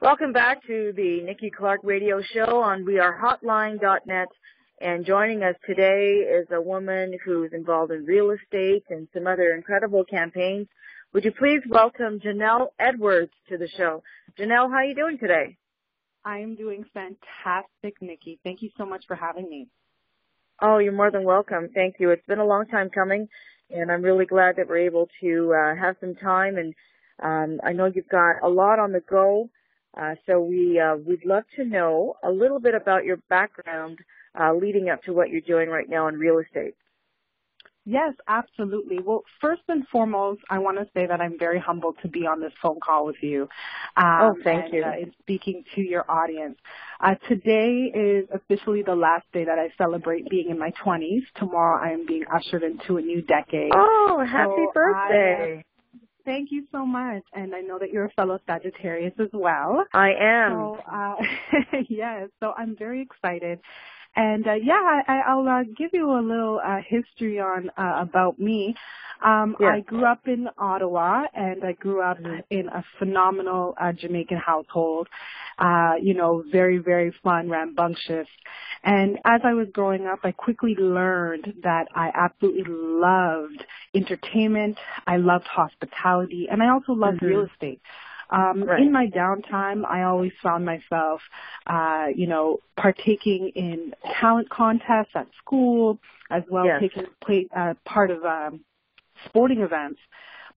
Welcome back to the Nikki Clarke Radio Show on wearehotline.net. And joining us today is a woman who's involved in real estate and some other incredible campaigns. Would you please welcome Jhannell Edwards to the show? Jhannell, how are you doing today? I am doing fantastic, Nikki. Thank you so much for having me. Oh, you're more than welcome. Thank you. It's been a long time coming, and I'm really glad that we're able to have some time. And I know you've got a lot on the go, so we'd love to know a little bit about your background leading up to what you're doing right now in real estate. Yes, absolutely. Well, first and foremost, I want to say that I'm very humbled to be on this phone call with you. Thank you. And speaking to your audience. Today is officially the last day that I celebrate being in my 20s. Tomorrow I am being ushered into a new decade. Oh, happy birthday. Thank you so much. And I know that you're a fellow Sagittarius as well. I am. So, yes, so I'm very excited. And, I'll give you a little history on about me. Yes. I grew up in Ottawa, and I grew up in a phenomenal Jamaican household, very, very fun, rambunctious. And as I was growing up, I quickly learned that I absolutely loved entertainment, I loved hospitality, and I also loved real estate. In my downtime, I always found myself, partaking in talent contests at school, as well as taking part of sporting events.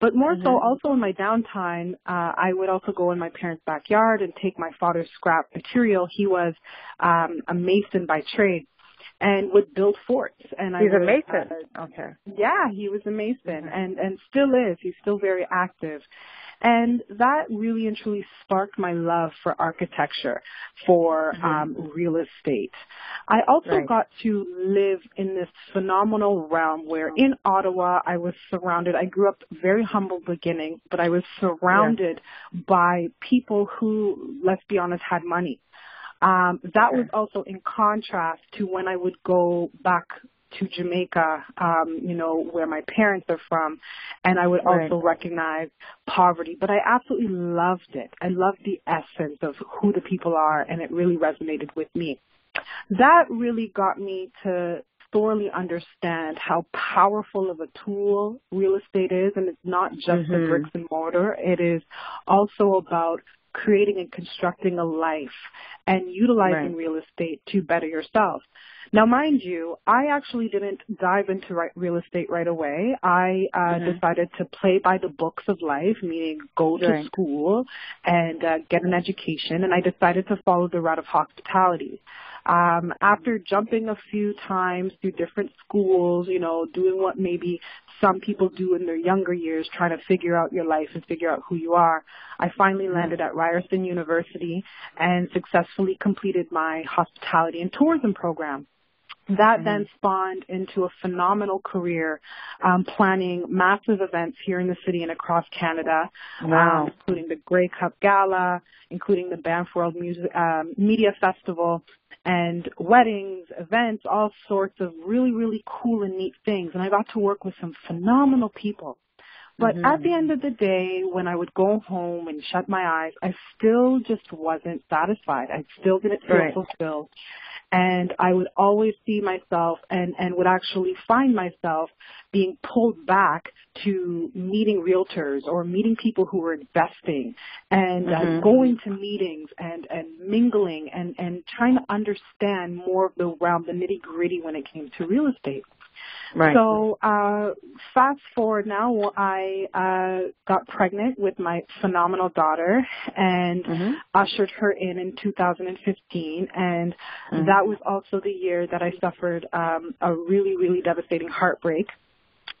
But more so, also in my downtime, I would also go in my parents' backyard and take my father's scrap material. He was a mason by trade and would build forts. And He's a mason. Okay. Yeah, he was a mason and still is. He's still very active. And that really and truly sparked my love for architecture, for real estate. I also got to live in this phenomenal realm where in Ottawa I was surrounded. I grew up very humble beginning, but I was surrounded by people who, let's be honest, had money. That was also in contrast to when I would go back to Jamaica, where my parents are from, and I would also recognize poverty. But I absolutely loved it. I loved the essence of who the people are, and it really resonated with me. That really got me to thoroughly understand how powerful of a tool real estate is, and it's not just the bricks and mortar. It is also about creating and constructing a life and utilizing real estate to better yourself. Now, mind you, I actually didn't dive into real estate right away. I decided to play by the books of life, meaning go to school and get an education, and I decided to follow the route of hospitality. After jumping a few times through different schools, doing what maybe some people do in their younger years, trying to figure out your life and figure out who you are, I finally landed at Ryerson University and successfully completed my hospitality and tourism program. That then spawned into a phenomenal career planning massive events here in the city and across Canada, including the Grey Cup Gala, including the Banff World Media Festival, and weddings, events, all sorts of really, really cool and neat things. And I got to work with some phenomenal people. But at the end of the day, when I would go home and shut my eyes, I still just wasn't satisfied. I still didn't feel fulfilled. And I would always see myself and would actually find myself being pulled back to meeting realtors or meeting people who were investing and going to meetings and mingling and trying to understand more of the realm, the nitty-gritty when it came to real estate. Right. So fast forward now, I got pregnant with my phenomenal daughter and ushered her in 2015. And that was also the year that I suffered a really, really devastating heartbreak.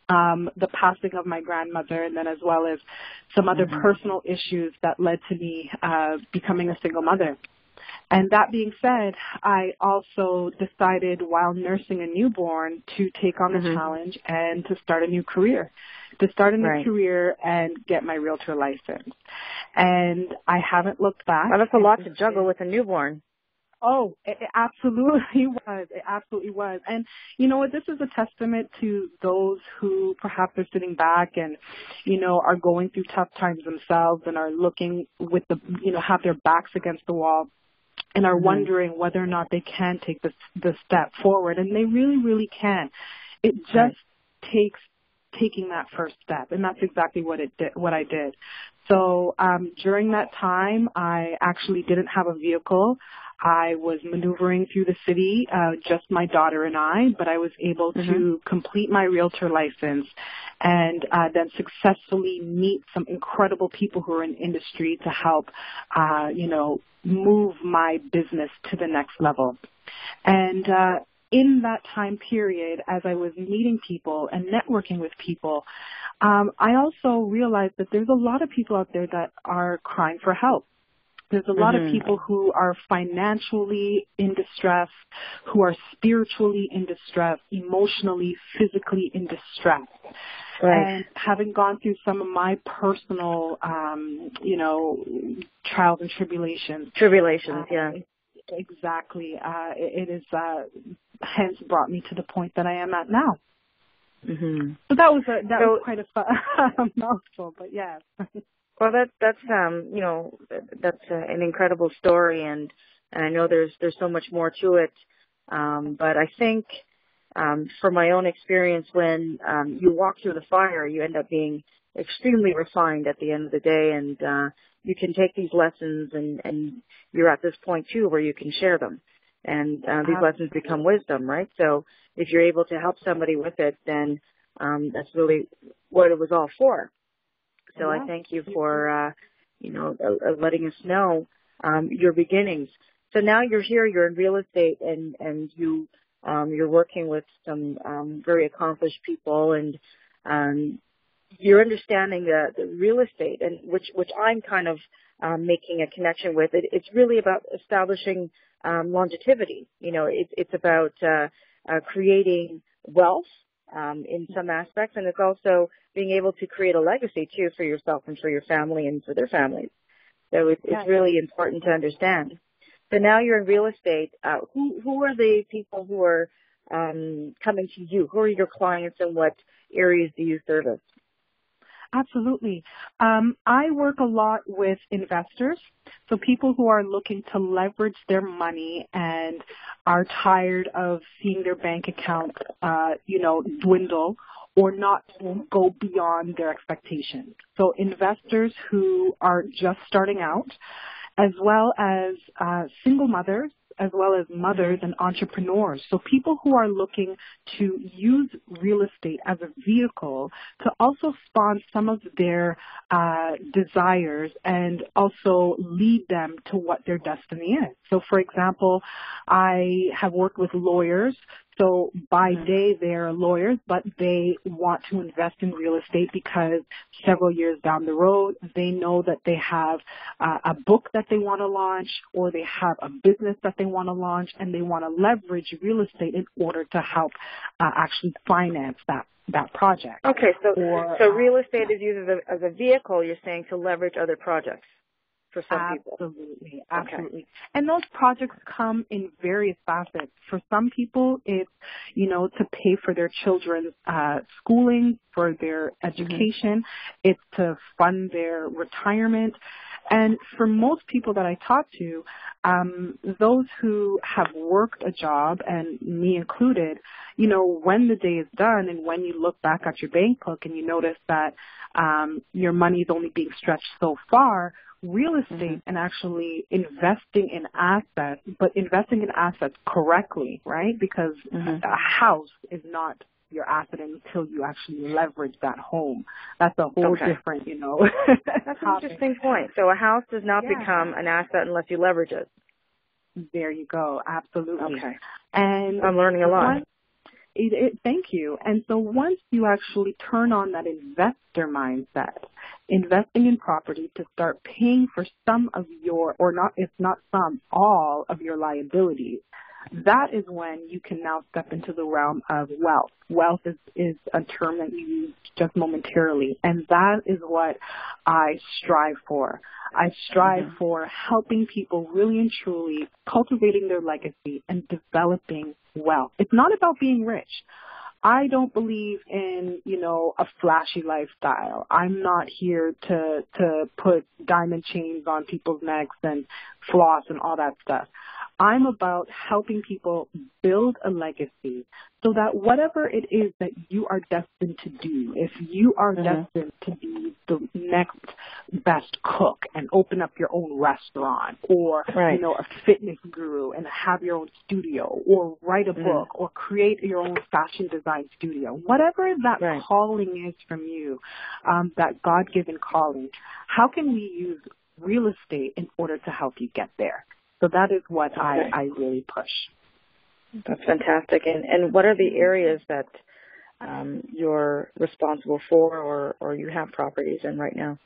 The passing of my grandmother, and then as well as some other personal issues that led to me becoming a single mother. And that being said, I also decided while nursing a newborn to take on the challenge and to start a new career, and get my realtor license. And I haven't looked back. Well, that's a lot to juggle with a newborn. Oh, it absolutely was. It absolutely was. And you know what? This is a testament to those who perhaps are sitting back and, are going through tough times themselves and are looking with have their backs against the wall and are wondering whether or not they can take the step forward. And they really, really can. It just takes taking that first step. And that's exactly what I did. So during that time, I actually didn't have a vehicle. I was maneuvering through the city, just my daughter and I, but I was able to complete my realtor license and then successfully meet some incredible people who are in industry to help, move my business to the next level. And in that time period, as I was meeting people and networking with people, I also realized that there's a lot of people out there that are crying for help. There's a lot of people who are financially in distress, who are spiritually in distress, emotionally, physically in distress. Right. And having gone through some of my personal, trials and tribulations. Yeah. Exactly. It is hence brought me to the point that I am at now. Mm-hmm. So that was quite a mouthful, but yes. Well, that's an incredible story, and I know there's so much more to it. But I think from my own experience, when you walk through the fire, you end up being extremely refined at the end of the day, and you can take these lessons, and you're at this point too where you can share them, and these lessons become wisdom, right? So if you're able to help somebody with it, then that's really what it was all for. So I thank you for, letting us know your beginnings. So now you're here, you're in real estate, and you're working with some very accomplished people, and you're understanding the real estate, and which I'm kind of making a connection with. It's really about establishing longevity. It's about creating wealth in some aspects, and it's also being able to create a legacy too for yourself and for your family and for their families. So it's really important to understand. So now you're in real estate. Who are the people who are coming to you? Who are your clients, and what areas do you service? Absolutely. I work a lot with investors, so people who are looking to leverage their money and are tired of seeing their bank account, dwindle or not go beyond their expectations. So investors who are just starting out, as well as single mothers, as well as mothers and entrepreneurs. So people who are looking to use real estate as a vehicle to also spawn some of their desires and also lead them to what their destiny is. So for example, I have worked with lawyers. So by day they're lawyers, but they want to invest in real estate because several years down the road, they know that they have a book that they want to launch, or they have a business that they want to launch, and they want to leverage real estate in order to help actually finance that project. Okay, so real estate is used as a vehicle, you're saying, to leverage other projects. For some people. Absolutely. And those projects come in various facets. For some people, it's, to pay for their children's schooling, for their education. It's to fund their retirement. And for most people that I talk to, those who have worked a job, and me included, when the day is done and when you look back at your bank book and you notice that your money is only being stretched so far, real estate and actually investing in assets, but investing in assets correctly, right? Because a house is not your asset until you actually leverage that home. That's a whole different, That's an interesting point. So a house does not become an asset unless you leverage it. There you go. Absolutely. Okay. And I'm learning a lot. Thank you. And so once you actually turn on that investor mindset, investing in property to start paying for some of your, or not, if not some, all of your liabilities, that is when you can now step into the realm of wealth. Wealth is a term that you use just momentarily, and that is what I strive for. I strive for helping people really and truly cultivating their legacy and developing wealth. It's not about being rich. I don't believe in, a flashy lifestyle. I'm not here to put diamond chains on people's necks and floss and all that stuff. I'm about helping people build a legacy so that whatever it is that you are destined to do, if you are destined to be the next best cook and open up your own restaurant or, a fitness guru and have your own studio or write a book or create your own fashion design studio, whatever that calling is from you, that God-given calling, how can we use real estate in order to help you get there? So that is what I really push. That's fantastic. And what are the areas that you're responsible for or you have properties in right now?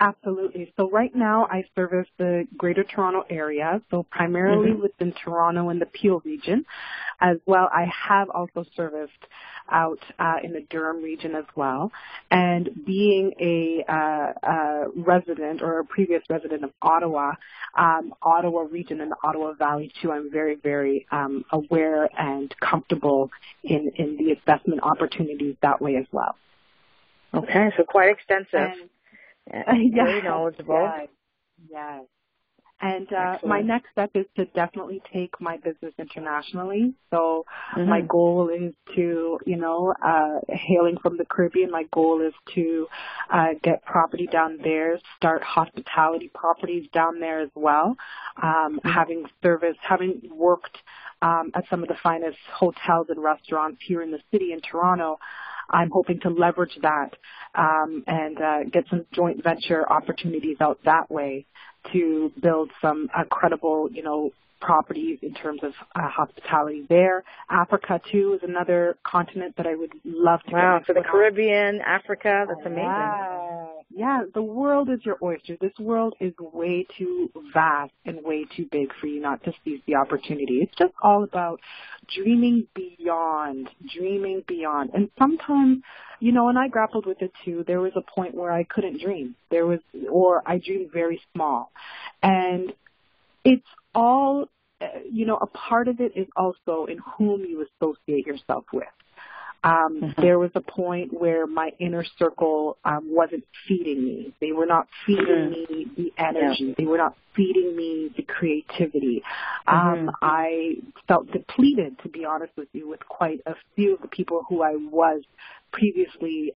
Absolutely. So right now I service the Greater Toronto area, so primarily within Toronto and the Peel region. As well, I have also serviced out in the Durham region as well. And being a resident or a previous resident of Ottawa, Ottawa region and the Ottawa Valley too, I'm very, very aware and comfortable in the investment opportunities that way as well. Okay, so quite extensive. Very knowledgeable. Yes. And my next step is to definitely take my business internationally. So my goal is to, hailing from the Caribbean, my goal is to get property down there, start hospitality properties down there as well. Having worked at some of the finest hotels and restaurants here in the city in Toronto, I'm hoping to leverage that and get some joint venture opportunities out that way to build some credible, properties in terms of hospitality there. Africa, too, is another continent that I would love to. Wow, so the Caribbean, Africa, that's amazing. Yeah, the world is your oyster. This world is way too vast and way too big for you not to seize the opportunity. It's just all about dreaming beyond. And sometimes, and I grappled with it too, there was a point where I couldn't dream. Or I dreamed very small. And it's all, a part of it is also in whom you associate yourself with. There was a point where my inner circle wasn't feeding me. They were not feeding me the energy. Yeah. They were not feeding me the creativity. I felt depleted, to be honest with you, with quite a few of the people who I was previously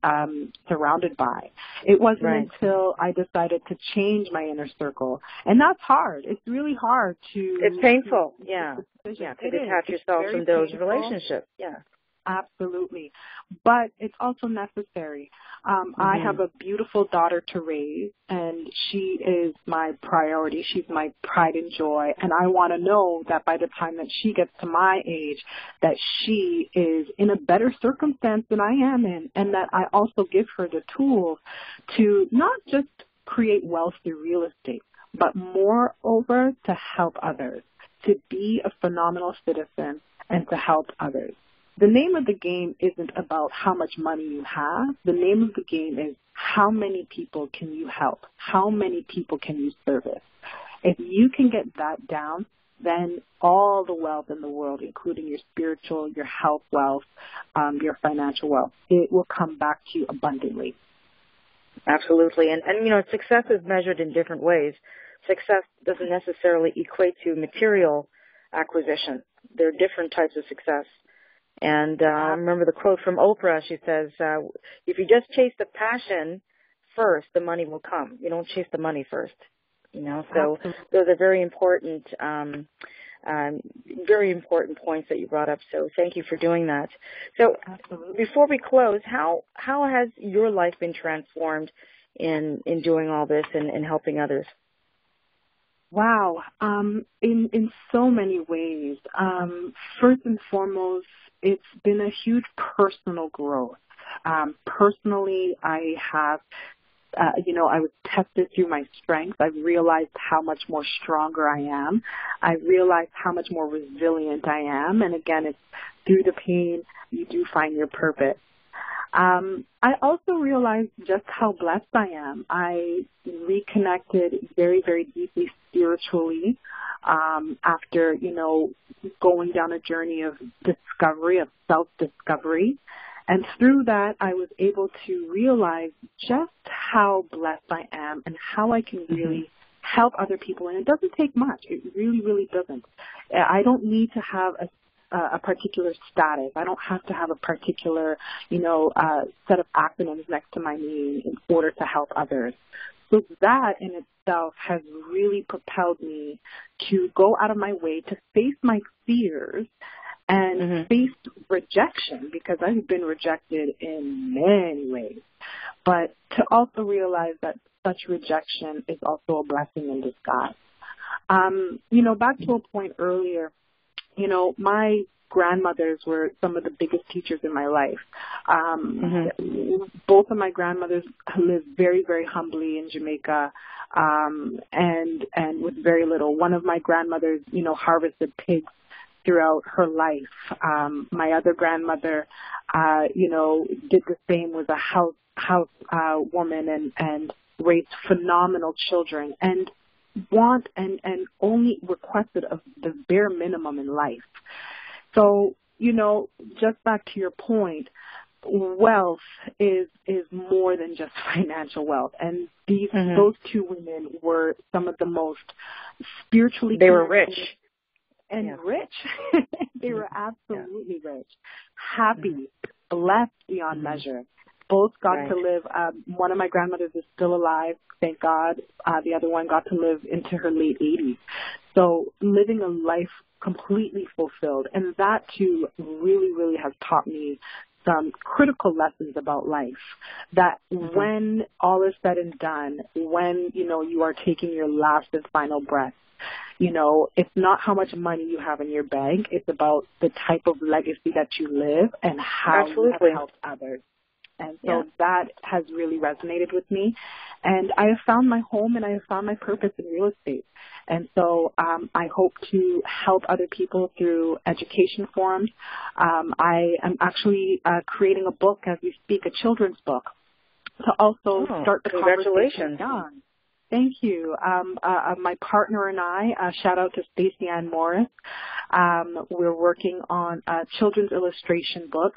surrounded by. It wasn't until I decided to change my inner circle. And that's hard. It's really hard to... It's painful, to detach yourself from those relationships. Yeah. Absolutely. But it's also necessary. I have a beautiful daughter to raise, and she is my priority. She's my pride and joy. And I want to know that by the time that she gets to my age, that she is in a better circumstance than I am in, and that I also give her the tools to not just create wealth through real estate, but moreover to help others, to be a phenomenal citizen and to help others. The name of the game isn't about how much money you have. The name of the game is how many people can you help? How many people can you service? If you can get that down, then all the wealth in the world, including your spiritual, your health wealth, your financial wealth, it will come back to you abundantly. Absolutely. And success is measured in different ways. Success doesn't necessarily equate to material acquisition. There are different types of success. And I remember the quote from Oprah. She says, if you just chase the passion first, the money will come. You don't chase the money first. So those are very important points that you brought up. So thank you for doing that. So before we close, how has your life been transformed in doing all this and helping others? Wow. In so many ways. First and foremost, it's been a huge personal growth. Personally, I have I was tested through my strengths. I realized how much more stronger I am. I realized how much more resilient I am. And again, it's through the pain you do find your purpose. I also realized just how blessed I am. I reconnected very, very deeply spiritually after, going down a journey of discovery, of self-discovery. And through that, I was able to realize just how blessed I am and how I can really help other people. And it doesn't take much. It really, really doesn't. I don't need to have a particular status. I don't have to have a particular, set of acronyms next to my name in order to help others. So that in itself has really propelled me to go out of my way to face my fears and face rejection, because I've been rejected in many ways. But to also realize that such rejection is also a blessing in disguise. Back to a point earlier, my grandmothers were some of the biggest teachers in my life. Both of my grandmothers lived very, very humbly in Jamaica, and with very little. One of my grandmothers, harvested pigs throughout her life. My other grandmother, did the same, was a house woman and raised phenomenal children and only requested of the bare minimum in life. So, just back to your point, wealth is more than just financial wealth. And those two women were some of the most spiritually They were rich. And rich. They were absolutely rich, happy, blessed beyond measure. Both got to live. One of my grandmothers is still alive, thank God. The other one got to live into her late 80s. So living a life completely fulfilled. And that, too, really, really has taught me some critical lessons about life, that when all is said and done, when, you are taking your last and final breath, it's not how much money you have in your bank. It's about the type of legacy that you live and how you have helped others. And so that has really resonated with me. And I have found my home and I have found my purpose in real estate. And so I hope to help other people through education forums. I am actually creating a book as we speak, a children's book, to also start the conversation young. Thank you. My partner and I, shout out to Stacey Ann Morris, we're working on a children's illustration book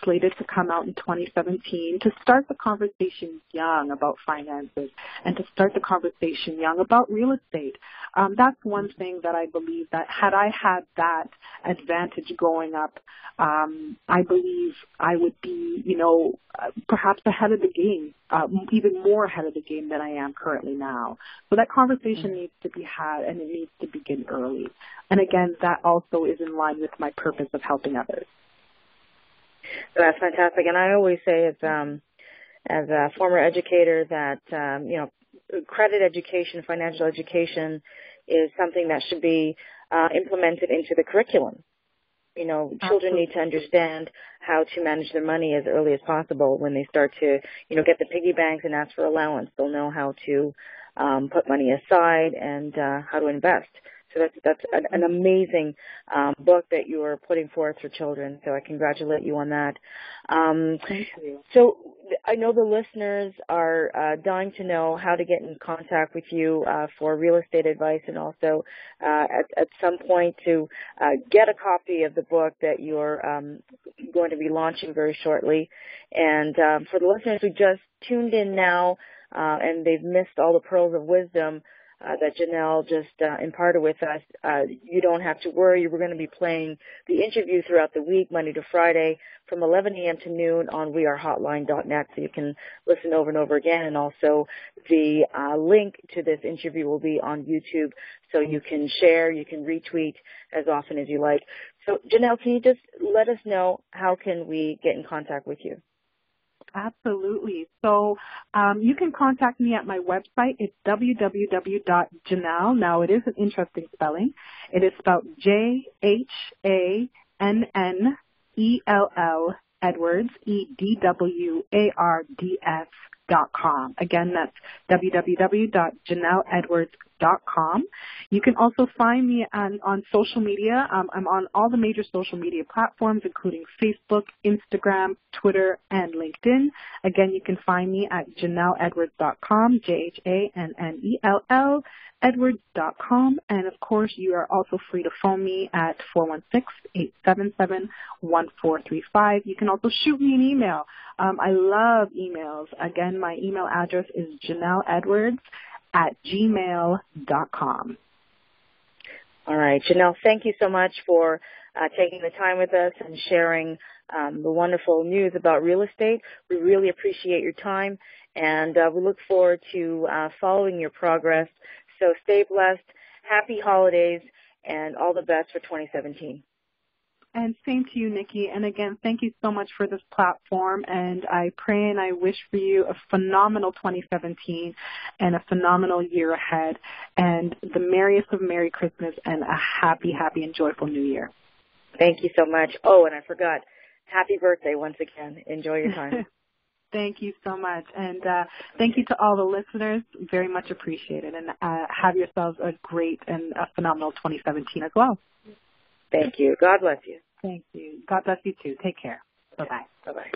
slated to come out in 2017 to start the conversation young about finances and to start the conversation young about real estate. That's one thing that I believe that had I had that advantage growing up, I believe I would be, perhaps ahead of the game, even more ahead of the game than I am currently now. So that conversation needs to be had, and it needs to begin early. And again, that also is in line with my purpose of helping others. That's fantastic. And I always say, as a former educator, that credit education, financial education, is something that should be implemented into the curriculum. Children need to understand how to manage their money as early as possible. When they start to, get the piggy banks and ask for allowance, they'll know how to put money aside and how to invest. So that's an amazing book that you are putting forth for children. So I congratulate you on that. Thank you. So I know the listeners are dying to know how to get in contact with you for real estate advice, and also at some point to get a copy of the book that you're going to be launching very shortly. And for the listeners who just tuned in now and they've missed all the pearls of wisdom that Jhannell just imparted with us, you don't have to worry. We're going to be playing the interview throughout the week, Monday to Friday, from 11 a.m. to noon on wearehotline.net, so you can listen over and over again. And also the link to this interview will be on YouTube, so you can share, you can retweet as often as you like. So, Jhannell, can you just let us know how can we get in contact with you? Absolutely. So you can contact me at my website. It's www.Jhannell. Now, it is an interesting spelling. It is spelled Jhannell, Edwards, EDWARDS www.jhannelledwards.com. Again, that's www.jhannelledwards.com. You can also find me on social media. I'm on all the major social media platforms, including Facebook, Instagram, Twitter, and LinkedIn. Again, you can find me at JhannelledWards.com, JHANNELL, Edwards.com. And, of course, you are also free to phone me at 416-877-1435. You can also shoot me an email. I love emails. Again, my email address is JhannelledWards@gmail.com. All right. Jhannell, thank you so much for taking the time with us and sharing the wonderful news about real estate. We really appreciate your time, and we look forward to following your progress. So stay blessed, happy holidays, and all the best for 2017. And same to you, Nikki. And again, thank you so much for this platform. And I pray and I wish for you a phenomenal 2017 and a phenomenal year ahead. And the merriest of Merry Christmas and a happy, happy and joyful New Year. Thank you so much. Oh, and I forgot. Happy birthday once again. Enjoy your time. Thank you so much. And thank you to all the listeners. Very much appreciated. And have yourselves a great and a phenomenal 2017 as well. Thank you. God bless you. Thank you. God bless you too. Take care. Bye-bye. Bye-bye.